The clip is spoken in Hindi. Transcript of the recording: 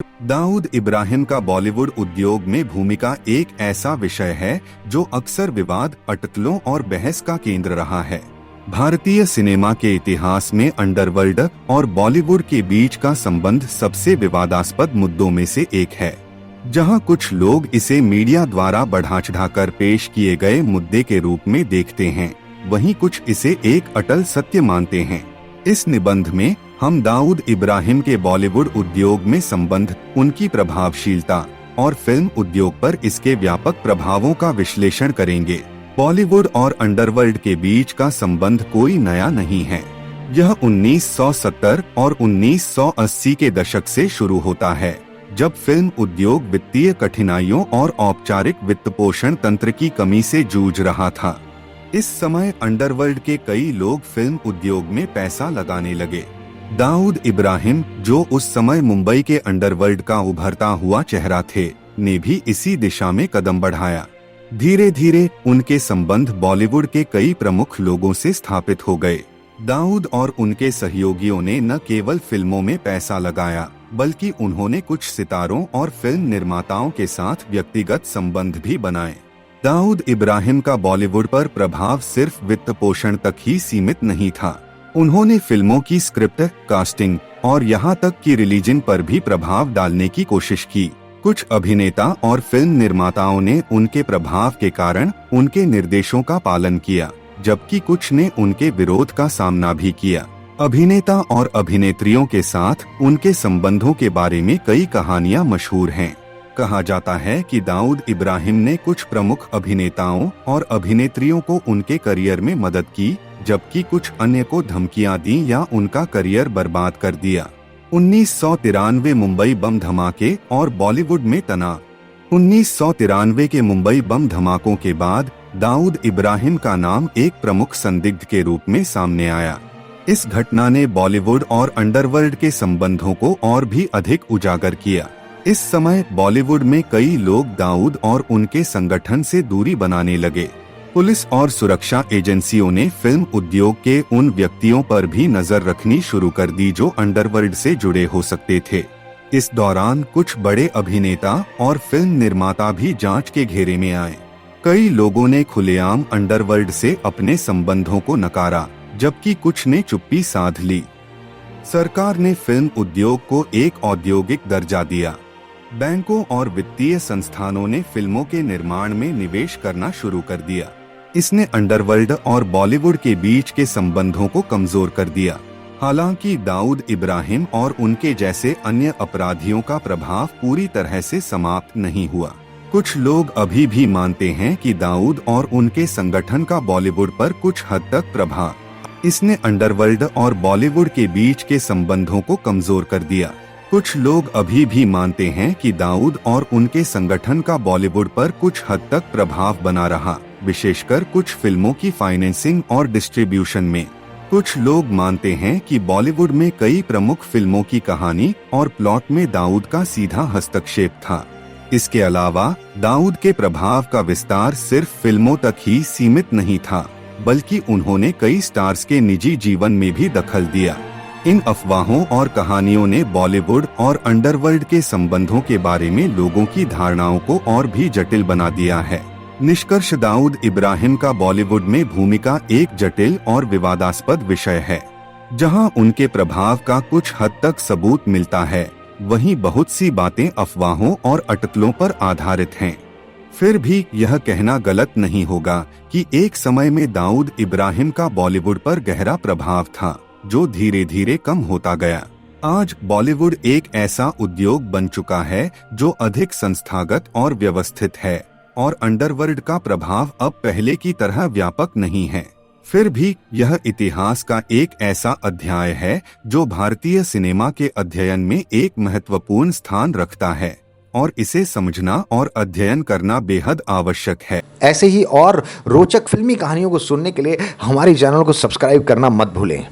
दाऊद इब्राहिम का बॉलीवुड उद्योग में भूमिका एक ऐसा विषय है जो अक्सर विवाद, अटकलों और बहस का केंद्र रहा है। भारतीय सिनेमा के इतिहास में अंडरवर्ल्ड और बॉलीवुड के बीच का संबंध सबसे विवादास्पद मुद्दों में से एक है। जहां कुछ लोग इसे मीडिया द्वारा बढ़ा चढ़ाकर पेश किए गए मुद्दे के रूप में देखते हैं, वहीं कुछ इसे एक अटल सत्य मानते हैं। इस निबंध में हम दाऊद इब्राहिम के बॉलीवुड उद्योग में संबंध, उनकी प्रभावशीलता और फिल्म उद्योग पर इसके व्यापक प्रभावों का विश्लेषण करेंगे। बॉलीवुड और अंडरवर्ल्ड के बीच का संबंध कोई नया नहीं है। यह 1970 और 1980 के दशक से शुरू होता है, जब फिल्म उद्योग वित्तीय कठिनाइयों और औपचारिक वित्तपोषण तंत्र की कमी से जूझ रहा था। इस समय अंडरवर्ल्ड के कई लोग फिल्म उद्योग में पैसा लगाने लगे। दाऊद इब्राहिम, जो उस समय मुंबई के अंडरवर्ल्ड का उभरता हुआ चेहरा थे, ने भी इसी दिशा में कदम बढ़ाया। धीरे धीरे उनके संबंध बॉलीवुड के कई प्रमुख लोगों से स्थापित हो गए। दाऊद और उनके सहयोगियों ने न केवल फिल्मों में पैसा लगाया, बल्कि उन्होंने कुछ सितारों और फिल्म निर्माताओं के साथ व्यक्तिगत संबंध भी बनाए। दाऊद इब्राहिम का बॉलीवुड पर प्रभाव सिर्फ वित्त पोषण तक ही सीमित नहीं था। उन्होंने फिल्मों की स्क्रिप्ट, कास्टिंग और यहाँ तक कि रिलीजन पर भी प्रभाव डालने की कोशिश की। कुछ अभिनेता और फिल्म निर्माताओं ने उनके प्रभाव के कारण उनके निर्देशों का पालन किया, जबकि कुछ ने उनके विरोध का सामना भी किया। अभिनेता और अभिनेत्रियों के साथ उनके संबंधों के बारे में कई कहानियां मशहूर हैं। कहा जाता है कि दाऊद इब्राहिम ने कुछ प्रमुख अभिनेताओं और अभिनेत्रियों को उनके करियर में मदद की, जबकि कुछ अन्य को धमकियां दी या उनका करियर बर्बाद कर दिया। 1993 मुंबई बम धमाके और बॉलीवुड में तनाव। 1993 के मुंबई बम धमाकों के बाद दाऊद इब्राहिम का नाम एक प्रमुख संदिग्ध के रूप में सामने आया। इस घटना ने बॉलीवुड और अंडरवर्ल्ड के संबंधों को और भी अधिक उजागर किया। इस समय बॉलीवुड में कई लोग दाऊद और उनके संगठन से दूरी बनाने लगे। पुलिस और सुरक्षा एजेंसियों ने फिल्म उद्योग के उन व्यक्तियों पर भी नजर रखनी शुरू कर दी जो अंडरवर्ल्ड से जुड़े हो सकते थे। इस दौरान कुछ बड़े अभिनेता और फिल्म निर्माता भी जांच के घेरे में आए। कई लोगों ने खुलेआम अंडरवर्ल्ड से अपने संबंधों को नकारा, जबकि कुछ ने चुप्पी साध ली। सरकार ने फिल्म उद्योग को एक औद्योगिक दर्जा दिया। बैंकों और वित्तीय संस्थानों ने फिल्मों के निर्माण में निवेश करना शुरू कर दिया। इसने अंडरवर्ल्ड और बॉलीवुड के बीच के संबंधों को कमजोर कर दिया। हालांकि दाऊद इब्राहिम और उनके जैसे अन्य अपराधियों का प्रभाव पूरी तरह से समाप्त नहीं हुआ। कुछ लोग अभी भी मानते हैं कि दाऊद और उनके संगठन का बॉलीवुड पर कुछ हद तक प्रभाव इसने अंडरवर्ल्ड और बॉलीवुड के बीच के संबंधों को कमजोर कर दिया। कुछ लोग अभी भी मानते हैं कि दाऊद और उनके संगठन का बॉलीवुड पर कुछ हद तक प्रभाव बना रहा, विशेषकर कुछ फिल्मों की फाइनेंसिंग और डिस्ट्रीब्यूशन में। कुछ लोग मानते हैं कि बॉलीवुड में कई प्रमुख फिल्मों की कहानी और प्लॉट में दाऊद का सीधा हस्तक्षेप था। इसके अलावा दाऊद के प्रभाव का विस्तार सिर्फ फिल्मों तक ही सीमित नहीं था, बल्कि उन्होंने कई स्टार्स के निजी जीवन में भी दखल दिया। इन अफवाहों और कहानियों ने बॉलीवुड और अंडरवर्ल्ड के संबंधों के बारे में लोगों की धारणाओं को और भी जटिल बना दिया है। निष्कर्ष, दाऊद इब्राहिम का बॉलीवुड में भूमिका एक जटिल और विवादास्पद विषय है। जहां उनके प्रभाव का कुछ हद तक सबूत मिलता है, वहीं बहुत सी बातें अफवाहों और अटकलों पर आधारित हैं। फिर भी यह कहना गलत नहीं होगा कि एक समय में दाऊद इब्राहिम का बॉलीवुड पर गहरा प्रभाव था, जो धीरे धीरे कम होता गया। आज बॉलीवुड एक ऐसा उद्योग बन चुका है जो अधिक संस्थागत और व्यवस्थित है, और अंडरवर्ल्ड का प्रभाव अब पहले की तरह व्यापक नहीं है। फिर भी यह इतिहास का एक ऐसा अध्याय है जो भारतीय सिनेमा के अध्ययन में एक महत्वपूर्ण स्थान रखता है, और इसे समझना और अध्ययन करना बेहद आवश्यक है। ऐसे ही और रोचक फिल्मी कहानियों को सुनने के लिए हमारे चैनल को सब्सक्राइब करना मत भूलें।